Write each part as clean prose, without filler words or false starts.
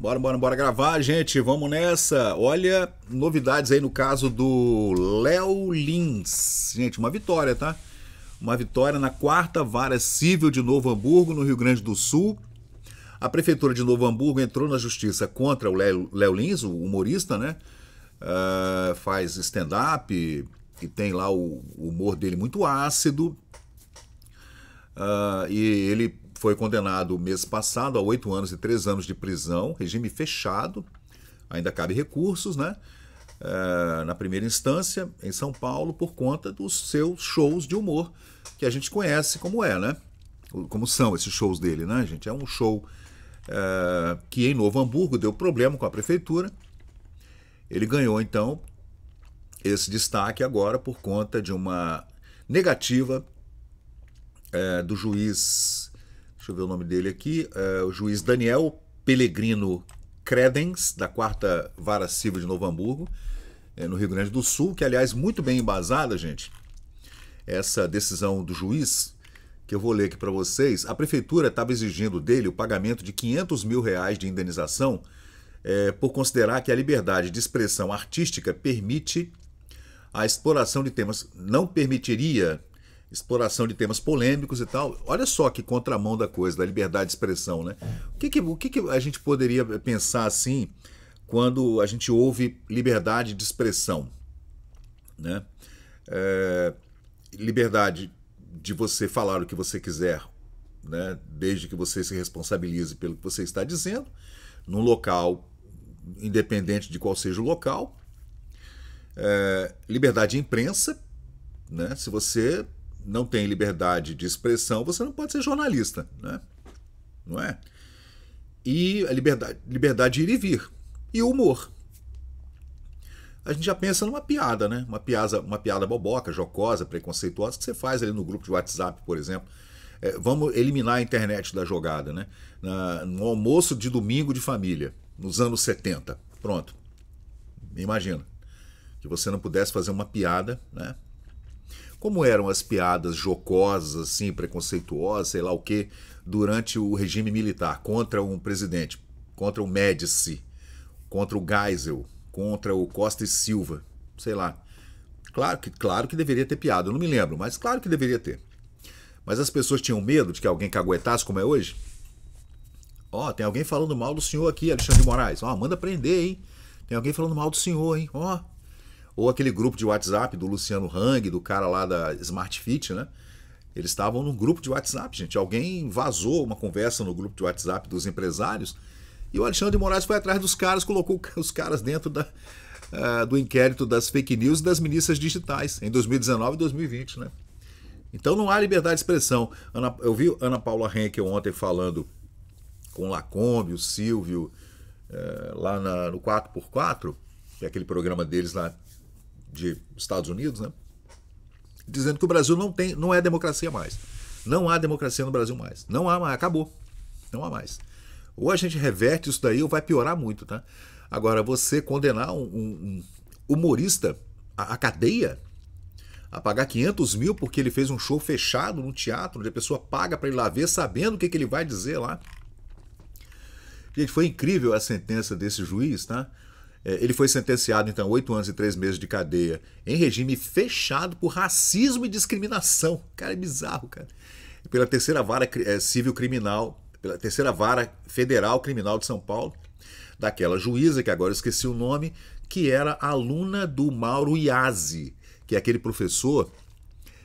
Bora gravar, gente. Vamos nessa. Olha, novidades aí no caso do Léo Lins. Gente, uma vitória, tá? Uma vitória na quarta vara civil de Novo Hamburgo, no Rio Grande do Sul. A prefeitura de Novo Hamburgo entrou na justiça contra o Léo Lins, o humorista, né? Faz stand-up e tem lá o humor dele muito ácido. E ele foi condenado mês passado a 8 anos e 3 anos de prisão, regime fechado, ainda cabe recursos, né? Na primeira instância, em São Paulo, por conta dos seus shows de humor, que a gente conhece como é, né? Como são esses shows dele, né, gente? É um show que em Novo Hamburgo deu problema com a prefeitura. Ele ganhou, então, esse destaque agora por conta de uma negativa do juiz, deixa eu ver o nome dele aqui, o juiz Daniel Pellegrino Credens, da quarta vara civil de Novo Hamburgo, no Rio Grande do Sul, que aliás muito bem embasada, gente, essa decisão do juiz, que eu vou ler aqui para vocês. A prefeitura estava exigindo dele o pagamento de R$ 500 mil de indenização por considerar que a liberdade de expressão artística permite a exploração de temas, não permitiria exploração de temas polêmicos e tal. Olha só que contramão da coisa, da liberdade de expressão, né? O que a gente poderia pensar assim quando a gente ouve liberdade de expressão, né? Liberdade de você falar o que você quiser, né? Desde que você se responsabilize pelo que você está dizendo, num local, independente de qual seja o local. Liberdade de imprensa, né? Se você não tem liberdade de expressão, você não pode ser jornalista, né? Não é? E a liberdade de ir e vir. E o humor. A gente já pensa numa piada, né? Uma piada boboca, jocosa, preconceituosa, que você faz ali no grupo de WhatsApp, por exemplo. Vamos eliminar a internet da jogada, né? No almoço de domingo de família, nos anos 70. Pronto. Imagina que você não pudesse fazer uma piada, né? Como eram as piadas jocosas, assim, preconceituosas, sei lá o quê, durante o regime militar, contra um presidente, contra o Médici, contra o Geisel, contra o Costa e Silva, sei lá. Claro que deveria ter piada, eu não me lembro, mas claro que deveria ter. Mas as pessoas tinham medo de que alguém caguetasse, como é hoje. Tem alguém falando mal do senhor aqui, Alexandre de Moraes. Manda prender, hein? Tem alguém falando mal do senhor, hein? Ou aquele grupo de WhatsApp do Luciano Hang, do cara lá da Smart Fit, né? Eles estavam num grupo de WhatsApp, gente. Alguém vazou uma conversa no grupo de WhatsApp dos empresários e o Alexandre de Moraes foi atrás dos caras, colocou os caras dentro do inquérito das fake news e das milícias digitais, em 2019 e 2020, né? Então não há liberdade de expressão. Eu vi Ana Paula Henkel ontem falando com o Lacombe, o Silvio, lá no 4x4, que é aquele programa deles lá de Estados Unidos, né? Dizendo que o Brasil não é democracia mais. Não há democracia no Brasil mais. Não há mais, acabou. Não há mais. Ou a gente reverte isso daí ou vai piorar muito, tá? Agora, você condenar um humorista à cadeia, a pagar 500 mil porque ele fez um show fechado num teatro, onde a pessoa paga para ir lá ver, sabendo o que ele vai dizer lá. Gente, foi incrível a sentença desse juiz, tá? Ele foi sentenciado, então, a 8 anos e 3 meses de cadeia em regime fechado por racismo e discriminação. Cara, é bizarro, cara. Pela terceira vara civil criminal, pela terceira vara federal criminal de São Paulo, daquela juíza, que agora eu esqueci o nome, que era aluna do Mauro Iazzi, que é aquele professor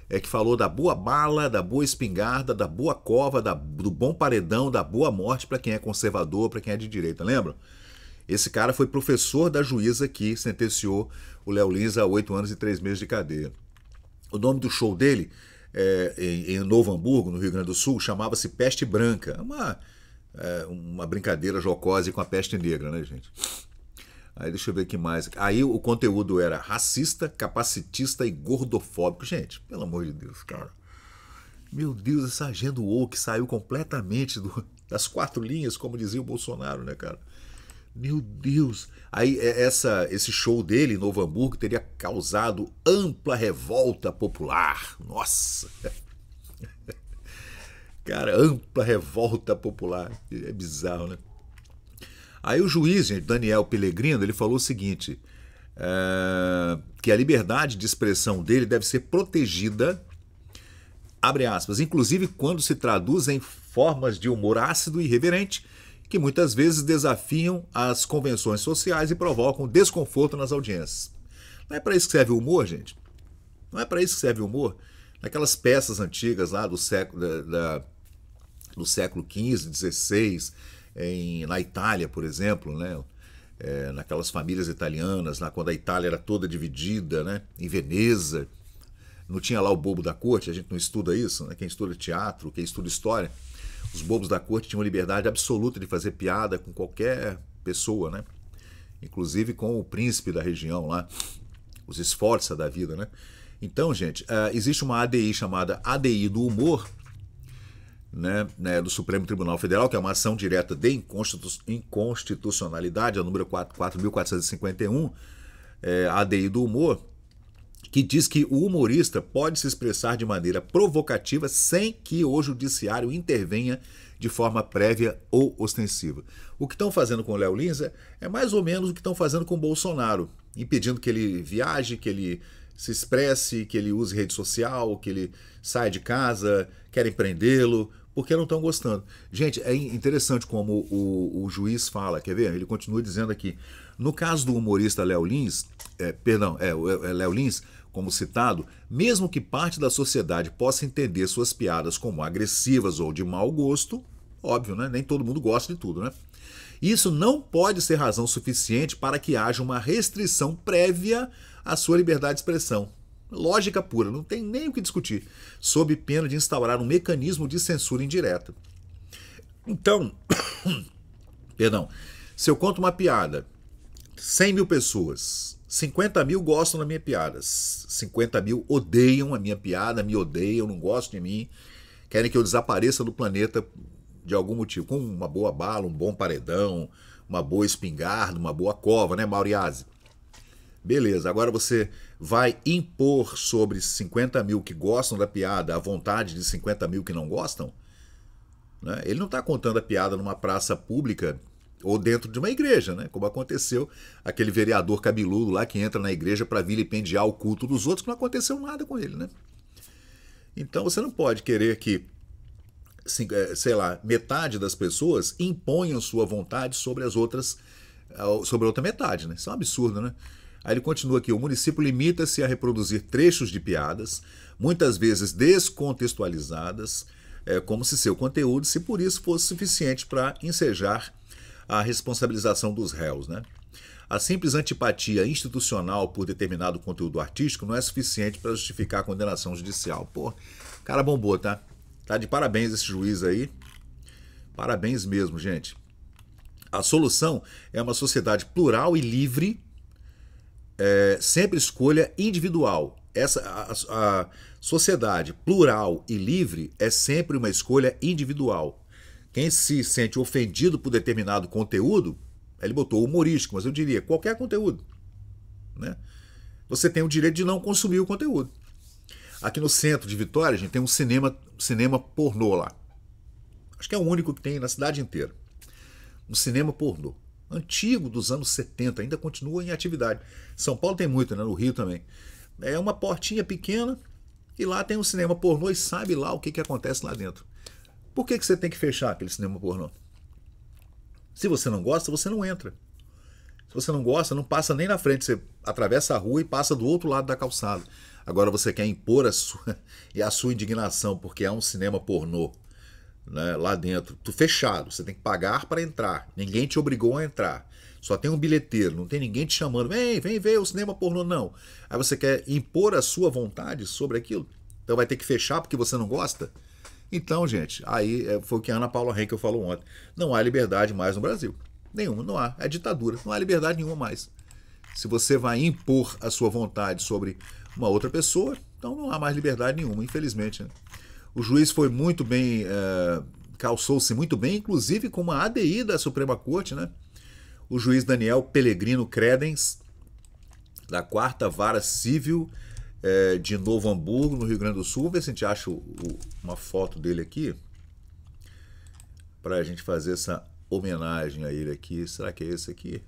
que falou da boa bala, da boa espingarda, da boa cova, do bom paredão, da boa morte para quem é conservador, para quem é de direita, lembra? Esse cara foi professor da juíza que sentenciou o Léo Lins a 8 anos e 3 meses de cadeia. O nome do show dele, em Novo Hamburgo, no Rio Grande do Sul, chamava-se Peste Branca. Uma brincadeira jocosa com a peste negra, né, gente? Aí deixa eu ver o que mais. Aí o conteúdo era racista, capacitista e gordofóbico. Gente, pelo amor de Deus, cara. Meu Deus, essa agenda woke saiu completamente das 4 linhas, como dizia o Bolsonaro, né, cara? Meu Deus. Aí esse show dele em Novo Hamburgo teria causado ampla revolta popular. Nossa. Cara, ampla revolta popular. É bizarro, né? Aí o juiz, gente, Daniel Pellegrino, ele falou o seguinte, que a liberdade de expressão dele deve ser protegida, abre aspas, inclusive quando se traduz em formas de humor ácido e irreverente, que muitas vezes desafiam as convenções sociais e provocam desconforto nas audiências. Não é para isso que serve o humor, gente? Não é para isso que serve o humor? Naquelas peças antigas lá do século, do século XV, XVI, na Itália, por exemplo, né? Naquelas famílias italianas, lá quando a Itália era toda dividida, né? Em Veneza, não tinha lá o bobo da corte, a gente não estuda isso, né? Quem estuda teatro, quem estuda história, os bobos da corte tinham liberdade absoluta de fazer piada com qualquer pessoa, né? Inclusive com o príncipe da região lá, os Sforza da vida, né? Então, gente, existe uma ADI chamada ADI do humor, né, do Supremo Tribunal Federal, que é uma ação direta de inconstitucionalidade, a número 4.451, ADI do humor, que diz que o humorista pode se expressar de maneira provocativa sem que o judiciário intervenha de forma prévia ou ostensiva. O que estão fazendo com o Léo Lins é mais ou menos o que estão fazendo com o Bolsonaro, impedindo que ele viaje, que ele se expresse, que ele use rede social, que ele saia de casa, querem prendê-lo, porque não estão gostando. Gente, é interessante como o juiz fala, quer ver? Ele continua dizendo aqui, no caso do humorista Léo Lins, Léo Lins, como citado, mesmo que parte da sociedade possa entender suas piadas como agressivas ou de mau gosto, óbvio, né? Nem todo mundo gosta de tudo, né? Isso não pode ser razão suficiente para que haja uma restrição prévia à sua liberdade de expressão. Lógica pura, não tem nem o que discutir, sob pena de instaurar um mecanismo de censura indireta. Então, perdão, se eu conto uma piada, 100 mil pessoas, 50 mil gostam da minha piada, 50 mil odeiam a minha piada, me odeiam, não gostam de mim, querem que eu desapareça do planeta de algum motivo, com uma boa bala, um bom paredão, uma boa espingarda, uma boa cova, né, Mauriase? Beleza, agora você vai impor sobre 50 mil que gostam da piada a vontade de 50 mil que não gostam? Né? Ele não está contando a piada numa praça pública ou dentro de uma igreja, né? Como aconteceu aquele vereador cabeludo lá que entra na igreja para vilipendiar o culto dos outros, que não aconteceu nada com ele, né? Então você não pode querer que, sei lá, metade das pessoas imponham sua vontade sobre as outras, sobre a outra metade, né? Isso é um absurdo, né? Aí ele continua aqui, o município limita-se a reproduzir trechos de piadas, muitas vezes descontextualizadas, como se seu conteúdo, se por isso fosse suficiente para ensejar a responsabilização dos réus, né? A simples antipatia institucional por determinado conteúdo artístico não é suficiente para justificar a condenação judicial. Pô, cara bombou, tá? Tá de parabéns esse juiz aí. Parabéns mesmo, gente. A solução é uma sociedade plural e livre, sempre escolha individual. A sociedade plural e livre é sempre uma escolha individual. Quem se sente ofendido por determinado conteúdo, ele botou humorístico, mas eu diria qualquer conteúdo, né? Você tem o direito de não consumir o conteúdo. Aqui no centro de Vitória, a gente tem um cinema pornô lá. Acho que é o único que tem na cidade inteira. Um cinema pornô. Antigo, dos anos 70, ainda continua em atividade. São Paulo tem muito, né? No Rio também. É uma portinha pequena e lá tem um cinema pornô e sabe lá o que acontece lá dentro. Por que você tem que fechar aquele cinema pornô? Se você não gosta, você não entra. Se você não gosta, não passa nem na frente. Você atravessa a rua e passa do outro lado da calçada. Agora você quer impor a sua indignação porque há um cinema pornô, né, lá dentro, fechado. Você tem que pagar para entrar. Ninguém te obrigou a entrar. Só tem um bilheteiro, não tem ninguém te chamando. Vem ver o cinema pornô, não. Aí você quer impor a sua vontade sobre aquilo. Então vai ter que fechar porque você não gosta? Então, gente, aí foi o que a Ana Paula Henkel falou ontem. Não há liberdade mais no Brasil. Nenhuma, não há. É ditadura. Não há liberdade nenhuma mais. Se você vai impor a sua vontade sobre uma outra pessoa, então não há mais liberdade nenhuma, infelizmente, né? O juiz foi muito bem, calçou-se muito bem, inclusive com uma ADI da Suprema Corte, né? O juiz Daniel Pellegrino Credens, da 4ª Vara Civil de Novo Hamburgo, no Rio Grande do Sul. Vamos ver se a gente acha uma foto dele aqui, para a gente fazer essa homenagem a ele aqui. Será que é esse aqui?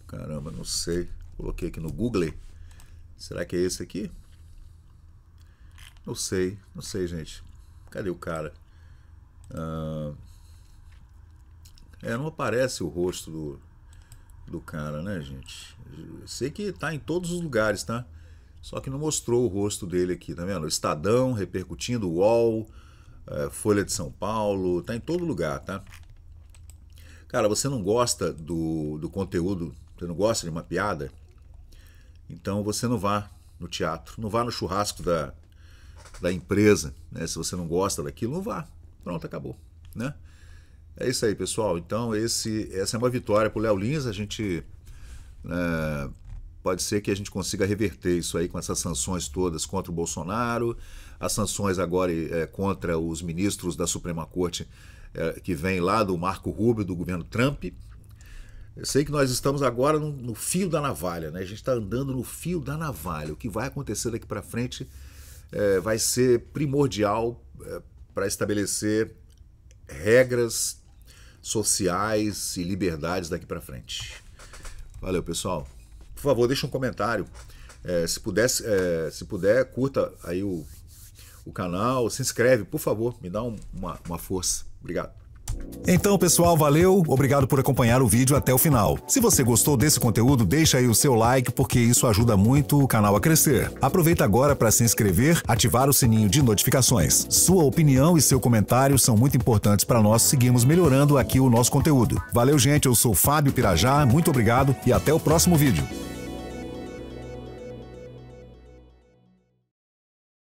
Caramba, não sei. Coloquei aqui no Google. Será que é esse aqui? Não sei, gente. Cadê o cara? Não aparece o rosto do cara, né, gente? Eu sei que tá em todos os lugares, tá? Só que não mostrou o rosto dele aqui, tá vendo? Estadão repercutindo, UOL, Folha de São Paulo, tá em todo lugar, tá? Cara, você não gosta do conteúdo, você não gosta de uma piada? Então você não vá no teatro, não vá no churrasco da empresa, né? Se você não gosta daquilo, não vá. Pronto, acabou, né? É isso aí, pessoal. Então essa é uma vitória para o Léo Lins. A gente pode ser que a gente consiga reverter isso aí com essas sanções todas contra o Bolsonaro, as sanções agora contra os ministros da Suprema Corte que vem lá do Marco Rubio, do governo Trump. Eu sei que nós estamos agora no fio da navalha, né? A gente está andando no fio da navalha. O que vai acontecer daqui para frente vai ser primordial para estabelecer regras sociais e liberdades daqui para frente. Valeu, pessoal. Por favor, deixa um comentário. Se puder, curta aí o canal, se inscreve, por favor, me dá uma força. Obrigado. Então, pessoal, valeu, obrigado por acompanhar o vídeo até o final. Se você gostou desse conteúdo, deixa aí o seu like, porque isso ajuda muito o canal a crescer. Aproveita agora para se inscrever, ativar o sininho de notificações. Sua opinião e seu comentário são muito importantes para nós seguirmos melhorando aqui o nosso conteúdo. Valeu, gente, eu sou Fábio Pirajá, muito obrigado e até o próximo vídeo.